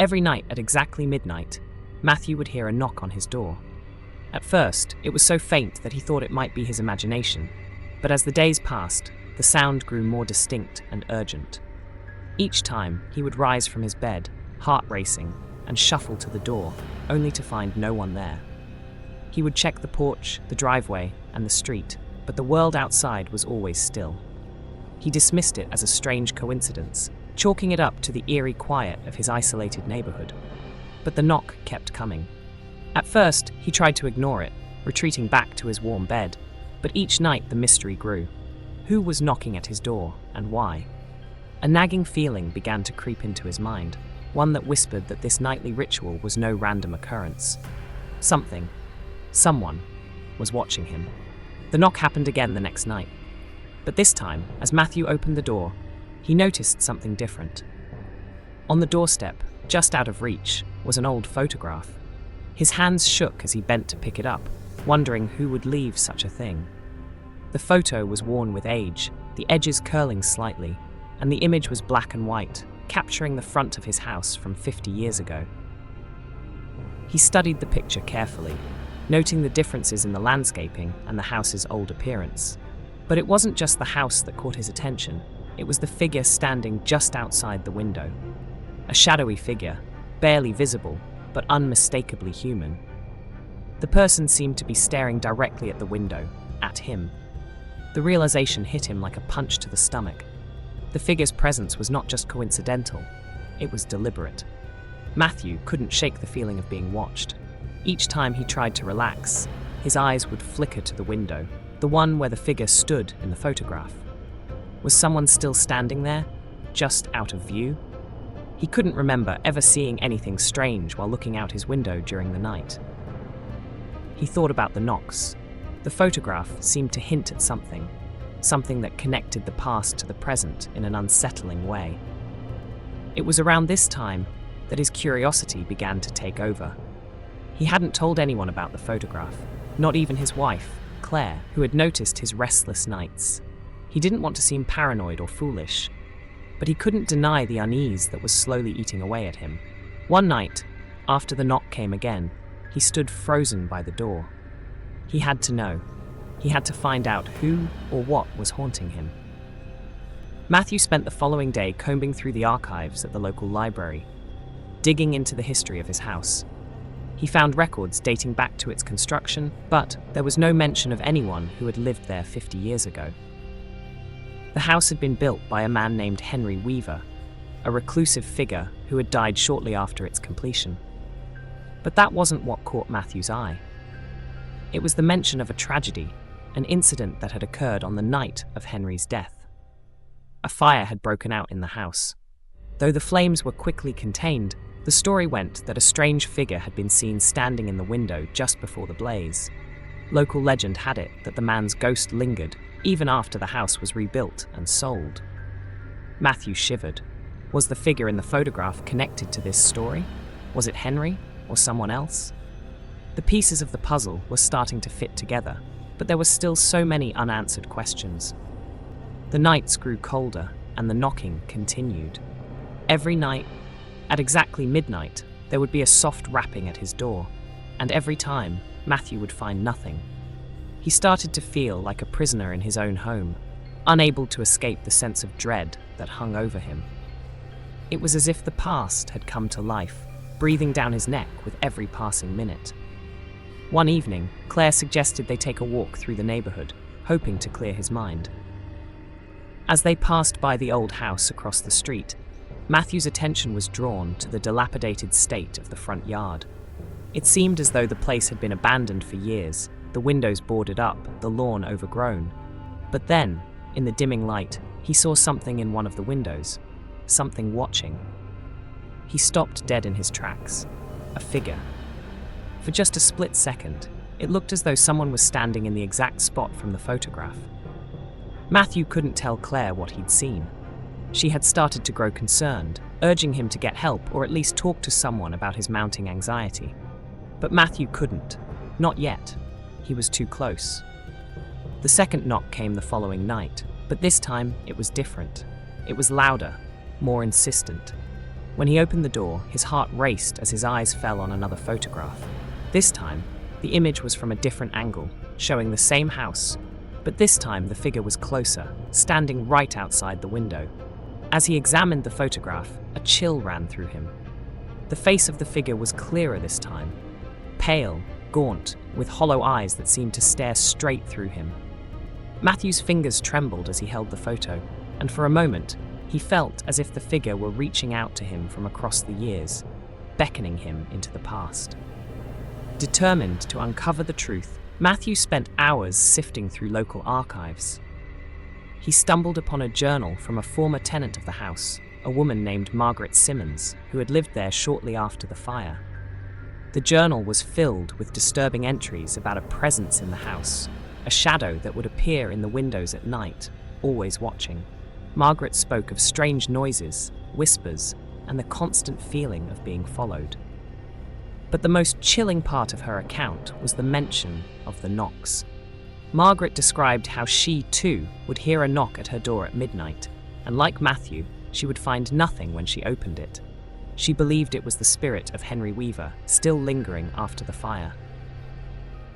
Every night at exactly midnight, Matthew would hear a knock on his door. At first, it was so faint that he thought it might be his imagination, but as the days passed, the sound grew more distinct and urgent. Each time, he would rise from his bed, heart racing, and shuffle to the door, only to find no one there. He would check the porch, the driveway, and the street, but the world outside was always still. He dismissed it as a strange coincidence, chalking it up to the eerie quiet of his isolated neighborhood. But the knock kept coming. At first, he tried to ignore it, retreating back to his warm bed, but each night the mystery grew. Who was knocking at his door, and why? A nagging feeling began to creep into his mind, one that whispered that this nightly ritual was no random occurrence. Someone, was watching him. The knock happened again the next night. But this time, as Matthew opened the door, he noticed something different. On the doorstep, just out of reach, was an old photograph. His hands shook as he bent to pick it up, wondering who would leave such a thing. The photo was worn with age, the edges curling slightly, and the image was black and white, capturing the front of his house from 50 years ago. He studied the picture carefully, noting the differences in the landscaping and the house's old appearance. But it wasn't just the house that caught his attention, it was the figure standing just outside the window. A shadowy figure, barely visible, but unmistakably human. The person seemed to be staring directly at the window, at him. The realization hit him like a punch to the stomach. The figure's presence was not just coincidental, it was deliberate. Matthew couldn't shake the feeling of being watched. Each time he tried to relax, his eyes would flicker to the window, the one where the figure stood in the photograph. Was someone still standing there, just out of view? He couldn't remember ever seeing anything strange while looking out his window during the night. He thought about the knocks. The photograph seemed to hint at something that connected the past to the present in an unsettling way. It was around this time that his curiosity began to take over. He hadn't told anyone about the photograph, not even his wife, Claire, who had noticed his restless nights. He didn't want to seem paranoid or foolish, but he couldn't deny the unease that was slowly eating away at him. One night, after the knock came again, he stood frozen by the door. He had to know. He had to find out who or what was haunting him. Matthew spent the following day combing through the archives at the local library, digging into the history of his house. He found records dating back to its construction, but there was no mention of anyone who had lived there 50 years ago. The house had been built by a man named Henry Weaver, a reclusive figure who had died shortly after its completion. But that wasn't what caught Matthew's eye. It was the mention of a tragedy, an incident that had occurred on the night of Henry's death. A fire had broken out in the house. Though the flames were quickly contained, the story went that a strange figure had been seen standing in the window just before the blaze. Local legend had it that the man's ghost lingered even after the house was rebuilt and sold. Matthew shivered. Was the figure in the photograph connected to this story? Was it Henry or someone else? The pieces of the puzzle were starting to fit together, but there were still so many unanswered questions. The nights grew colder and the knocking continued. Every night, at exactly midnight, there would be a soft rapping at his door, and every time, Matthew would find nothing. He started to feel like a prisoner in his own home, unable to escape the sense of dread that hung over him. It was as if the past had come to life, breathing down his neck with every passing minute. One evening, Claire suggested they take a walk through the neighborhood, hoping to clear his mind. As they passed by the old house across the street, Matthew's attention was drawn to the dilapidated state of the front yard. It seemed as though the place had been abandoned for years, the windows boarded up, the lawn overgrown. But then, in the dimming light, he saw something in one of the windows, something watching. He stopped dead in his tracks. A figure. For just a split second, it looked as though someone was standing in the exact spot from the photograph. Matthew couldn't tell Claire what he'd seen. She had started to grow concerned, urging him to get help or at least talk to someone about his mounting anxiety. But Matthew couldn't. Not yet. He was too close. The second knock came the following night, but this time it was different. It was louder, more insistent. When he opened the door, his heart raced as his eyes fell on another photograph. This time, the image was from a different angle, showing the same house, but this time the figure was closer, standing right outside the window. As he examined the photograph, a chill ran through him. The face of the figure was clearer this time, pale, gaunt, with hollow eyes that seemed to stare straight through him. Matthew's fingers trembled as he held the photo, and for a moment, he felt as if the figure were reaching out to him from across the years, beckoning him into the past. Determined to uncover the truth, Matthew spent hours sifting through local archives. He stumbled upon a journal from a former tenant of the house, a woman named Margaret Simmons, who had lived there shortly after the fire. The journal was filled with disturbing entries about a presence in the house, a shadow that would appear in the windows at night, always watching. Margaret spoke of strange noises, whispers, and the constant feeling of being followed. But the most chilling part of her account was the mention of the knocks. Margaret described how she, too, would hear a knock at her door at midnight, and like Matthew, she would find nothing when she opened it. She believed it was the spirit of Henry Weaver, still lingering after the fire.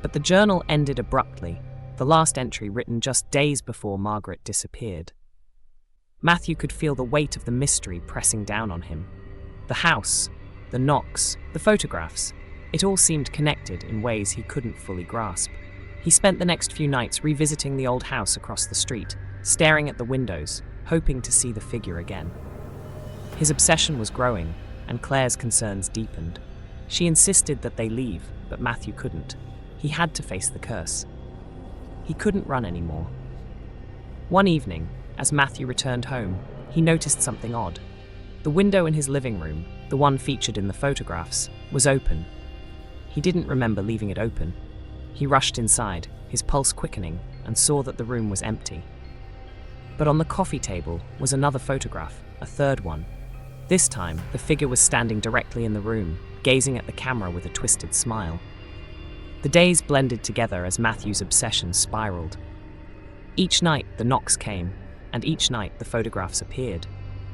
But the journal ended abruptly, the last entry written just days before Margaret disappeared. Matthew could feel the weight of the mystery pressing down on him. The house, the knocks, the photographs, it all seemed connected in ways he couldn't fully grasp. He spent the next few nights revisiting the old house across the street, staring at the windows, hoping to see the figure again. His obsession was growing, and Claire's concerns deepened. She insisted that they leave, but Matthew couldn't. He had to face the curse. He couldn't run anymore. One evening, as Matthew returned home, he noticed something odd. The window in his living room, the one featured in the photographs, was open. He didn't remember leaving it open. He rushed inside, his pulse quickening, and saw that the room was empty. But on the coffee table was another photograph, a third one. This time, the figure was standing directly in the room, gazing at the camera with a twisted smile. The days blended together as Matthew's obsession spiraled. Each night, the knocks came, and each night the photographs appeared.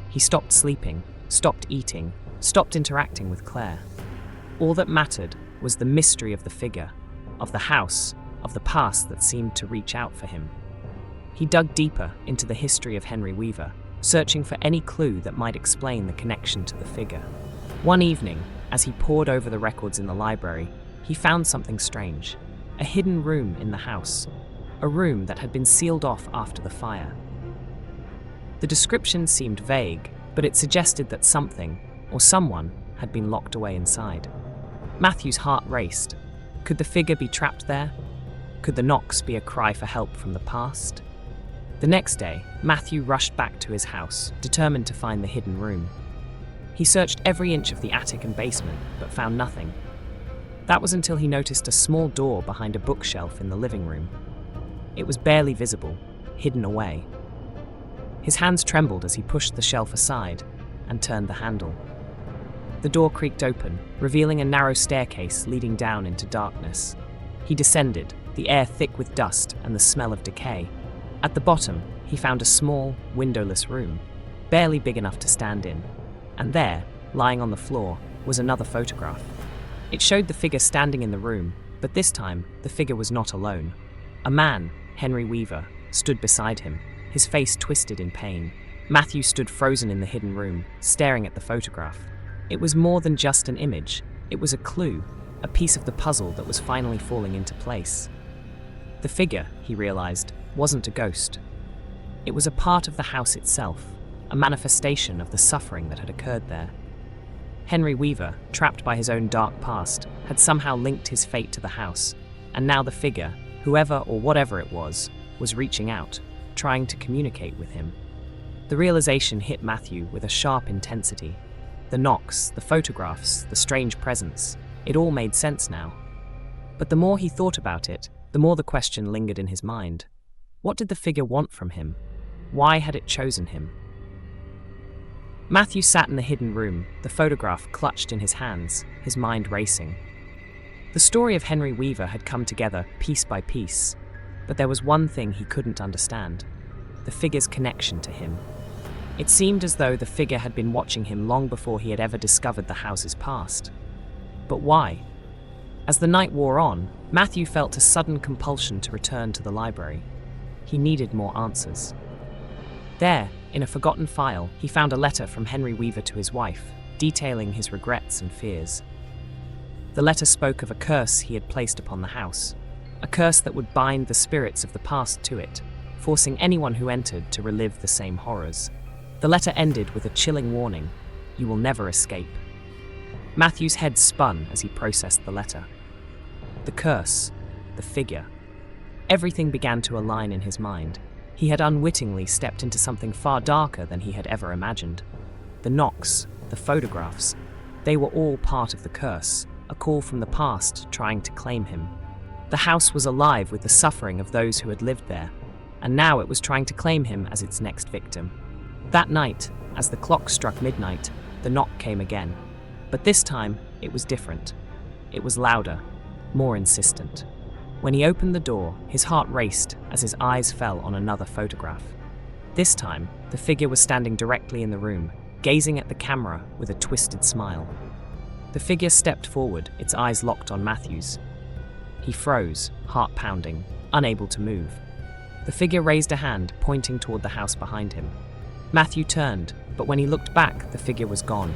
He stopped sleeping, stopped eating, stopped interacting with Claire. All that mattered was the mystery of the figure, of the house, of the past that seemed to reach out for him. He dug deeper into the history of Henry Weaver, searching for any clue that might explain the connection to the figure. One evening, as he pored over the records in the library, he found something strange. A hidden room in the house, a room that had been sealed off after the fire. The description seemed vague, but it suggested that something, or someone, had been locked away inside. Matthew's heart raced. Could the figure be trapped there? Could the knocks be a cry for help from the past? The next day, Matthew rushed back to his house, determined to find the hidden room. He searched every inch of the attic and basement, but found nothing. That was until he noticed a small door behind a bookshelf in the living room. It was barely visible, hidden away. His hands trembled as he pushed the shelf aside and turned the handle. The door creaked open, revealing a narrow staircase leading down into darkness. He descended, the air thick with dust and the smell of decay. At the bottom, he found a small, windowless room, barely big enough to stand in. And there, lying on the floor, was another photograph. It showed the figure standing in the room, but this time, the figure was not alone. A man, Henry Weaver, stood beside him, his face twisted in pain. Matthew stood frozen in the hidden room, staring at the photograph. It was more than just an image. It was a clue, a piece of the puzzle that was finally falling into place. The figure, he realized, wasn't a ghost. It was a part of the house itself, a manifestation of the suffering that had occurred there. Henry Weaver, trapped by his own dark past, had somehow linked his fate to the house, and now the figure, whoever or whatever it was reaching out, trying to communicate with him. The realization hit Matthew with a sharp intensity. The knocks, the photographs, the strange presence, it all made sense now. But the more he thought about it, the more the question lingered in his mind. What did the figure want from him? Why had it chosen him? Matthew sat in the hidden room, the photograph clutched in his hands, his mind racing. The story of Henry Weaver had come together piece by piece, but there was one thing he couldn't understand: the figure's connection to him. It seemed as though the figure had been watching him long before he had ever discovered the house's past. But why? As the night wore on, Matthew felt a sudden compulsion to return to the library. He needed more answers. There, in a forgotten file, he found a letter from Henry Weaver to his wife, detailing his regrets and fears. The letter spoke of a curse he had placed upon the house, a curse that would bind the spirits of the past to it, forcing anyone who entered to relive the same horrors. The letter ended with a chilling warning: "You will never escape." Matthew's head spun as he processed the letter. The curse, the figure. Everything began to align in his mind. He had unwittingly stepped into something far darker than he had ever imagined. The knocks, the photographs, they were all part of the curse, a call from the past trying to claim him. The house was alive with the suffering of those who had lived there, and now it was trying to claim him as its next victim. That night, as the clock struck midnight, the knock came again. But this time, it was different. It was louder, more insistent. When he opened the door, his heart raced as his eyes fell on another photograph. This time, the figure was standing directly in the room, gazing at the camera with a twisted smile. The figure stepped forward, its eyes locked on Matthew's. He froze, heart pounding, unable to move. The figure raised a hand, pointing toward the house behind him. Matthew turned, but when he looked back, the figure was gone.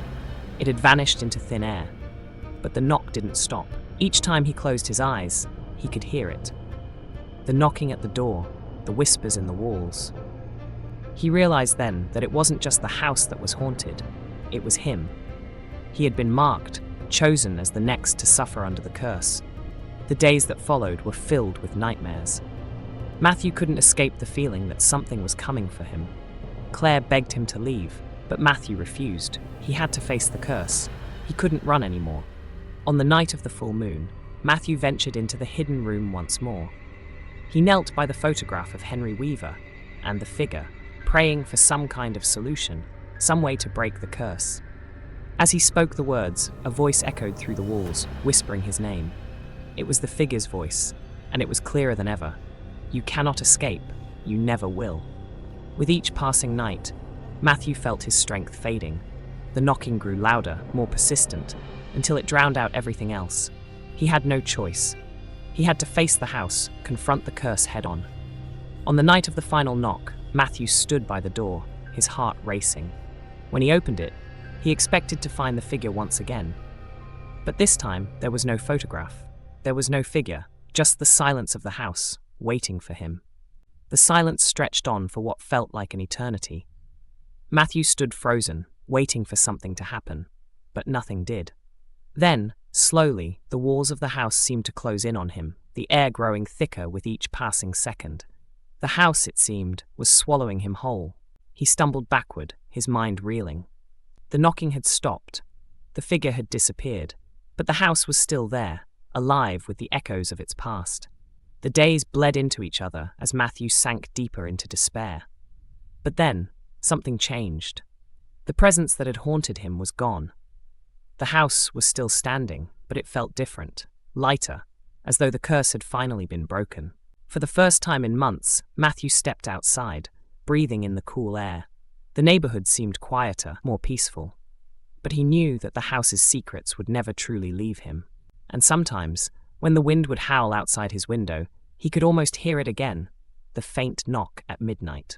It had vanished into thin air. But the knock didn't stop. Each time he closed his eyes, he could hear it. The knocking at the door, the whispers in the walls. He realized then that it wasn't just the house that was haunted, it was him. He had been marked, chosen as the next to suffer under the curse. The days that followed were filled with nightmares. Matthew couldn't escape the feeling that something was coming for him. Claire begged him to leave, but Matthew refused. He had to face the curse. He couldn't run anymore. On the night of the full moon, Matthew ventured into the hidden room once more. He knelt by the photograph of Henry Weaver and the figure, praying for some kind of solution, some way to break the curse. As he spoke the words, a voice echoed through the walls, whispering his name. It was the figure's voice, and it was clearer than ever. You cannot escape. You never will. With each passing night, Matthew felt his strength fading. The knocking grew louder, more persistent, until it drowned out everything else. He had no choice. He had to face the house, confront the curse head-on. On the night of the final knock, Matthew stood by the door, his heart racing. When he opened it, he expected to find the figure once again. But this time, there was no photograph. There was no figure, just the silence of the house, waiting for him. The silence stretched on for what felt like an eternity. Matthew stood frozen, waiting for something to happen, but nothing did. Then, slowly, the walls of the house seemed to close in on him, the air growing thicker with each passing second. The house, it seemed, was swallowing him whole. He stumbled backward, his mind reeling. The knocking had stopped. The figure had disappeared, but the house was still there, alive with the echoes of its past. The days bled into each other as Matthew sank deeper into despair. But then, something changed. The presence that had haunted him was gone. The house was still standing, but it felt different, lighter, as though the curse had finally been broken. For the first time in months, Matthew stepped outside, breathing in the cool air. The neighborhood seemed quieter, more peaceful. But he knew that the house's secrets would never truly leave him. And sometimes, when the wind would howl outside his window, he could almost hear it again, the faint knock at midnight.